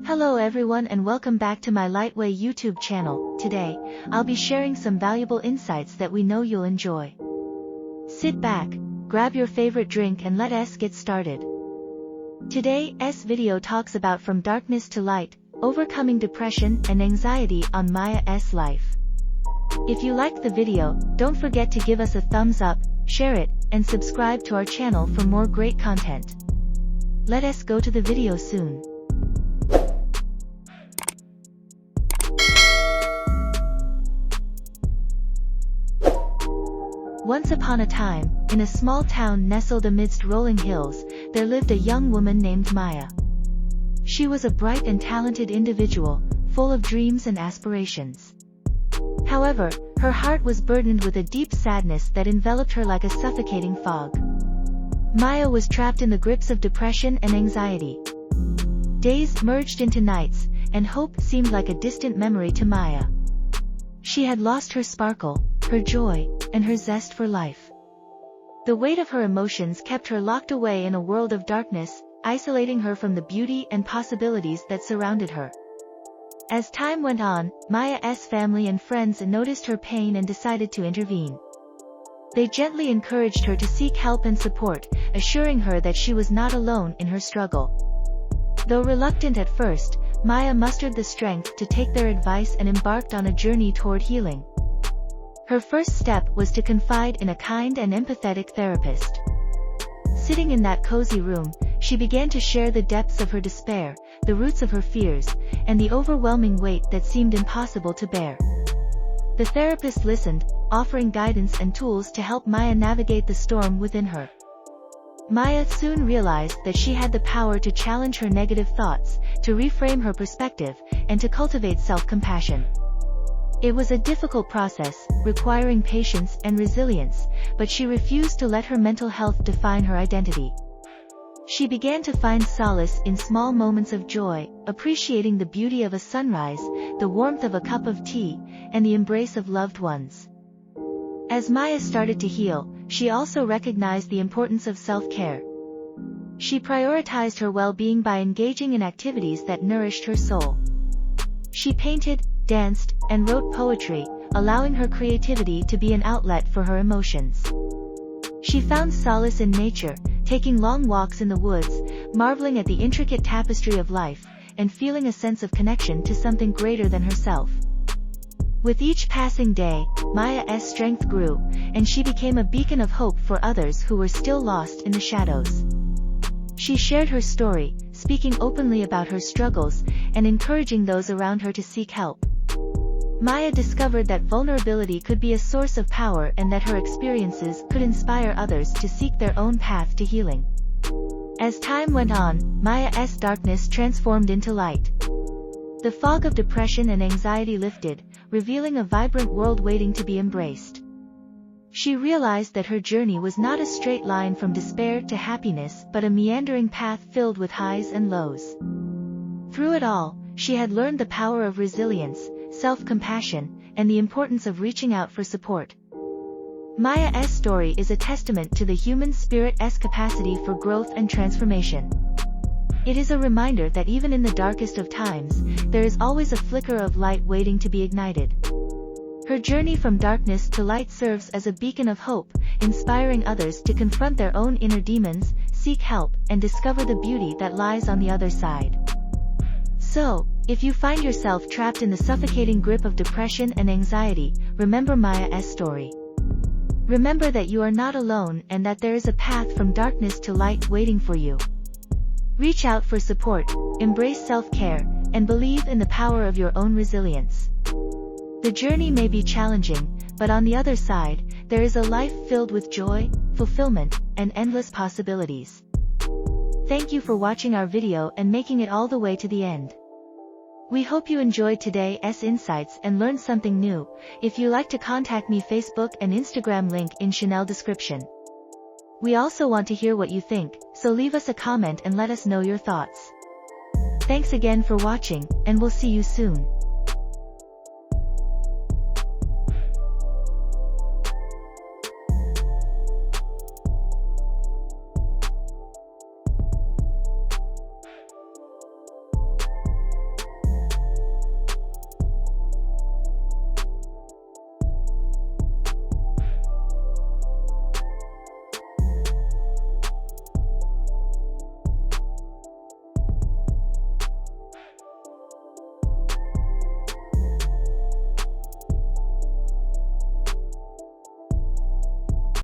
Hello everyone and welcome back to my Lightway YouTube channel. Today, I'll be sharing some valuable insights that we know you'll enjoy. Sit back, grab your favorite drink and let us get started. Today's video talks about from darkness to light, overcoming depression and anxiety on Maya's life. If you liked the video, don't forget to give us a thumbs up, share it, and subscribe to our channel for more great content. Let us go to the video soon. Once upon a time, in a small town nestled amidst rolling hills, there lived a young woman named Maya. She was a bright and talented individual, full of dreams and aspirations. However, her heart was burdened with a deep sadness that enveloped her like a suffocating fog. Maya was trapped in the grips of depression and anxiety. Days merged into nights, and hope seemed like a distant memory to Maya. She had lost her sparkle, her joy, and her zest for life. The weight of her emotions kept her locked away in a world of darkness, isolating her from the beauty and possibilities that surrounded her. As time went on, Maya's family and friends noticed her pain and decided to intervene. They gently encouraged her to seek help and support, assuring her that she was not alone in her struggle. Though reluctant at first, Maya mustered the strength to take their advice and embarked on a journey toward healing. Her first step was to confide in a kind and empathetic therapist. Sitting in that cozy room, she began to share the depths of her despair, the roots of her fears, and the overwhelming weight that seemed impossible to bear. The therapist listened, offering guidance and tools to help Maya navigate the storm within her. Maya soon realized that she had the power to challenge her negative thoughts, to reframe her perspective, and to cultivate self-compassion. It was a difficult process, requiring patience and resilience, but she refused to let her mental health define her identity. She began to find solace in small moments of joy, appreciating the beauty of a sunrise, the warmth of a cup of tea, and the embrace of loved ones. As Maya started to heal, she also recognized the importance of self-care. She prioritized her well-being by engaging in activities that nourished her soul. She painted, danced, and wrote poetry, allowing her creativity to be an outlet for her emotions. She found solace in nature, taking long walks in the woods, marveling at the intricate tapestry of life, and feeling a sense of connection to something greater than herself. With each passing day, Maya's strength grew, and she became a beacon of hope for others who were still lost in the shadows. She shared her story, speaking openly about her struggles, and encouraging those around her to seek help. Maya discovered that vulnerability could be a source of power and that her experiences could inspire others to seek their own path to healing. As time went on, Maya's darkness transformed into light. The fog of depression and anxiety lifted, revealing a vibrant world waiting to be embraced. She realized that her journey was not a straight line from despair to happiness but a meandering path filled with highs and lows. Through it all, she had learned the power of resilience, self-compassion, and the importance of reaching out for support. Maya's story is a testament to the human spirit's capacity for growth and transformation. It is a reminder that even in the darkest of times, there is always a flicker of light waiting to be ignited. Her journey from darkness to light serves as a beacon of hope, inspiring others to confront their own inner demons, seek help, and discover the beauty that lies on the other side. So, if you find yourself trapped in the suffocating grip of depression and anxiety, remember Maya's story. Remember that you are not alone and that there is a path from darkness to light waiting for you. Reach out for support, embrace self-care, and believe in the power of your own resilience. The journey may be challenging, but on the other side, there is a life filled with joy, fulfillment, and endless possibilities. Thank you for watching our video and making it all the way to the end. We hope you enjoyed today's insights and learned something new. If you like to contact me, Facebook and Instagram link in channel description. We also want to hear what you think, so leave us a comment and let us know your thoughts. Thanks again for watching, and we'll see you soon.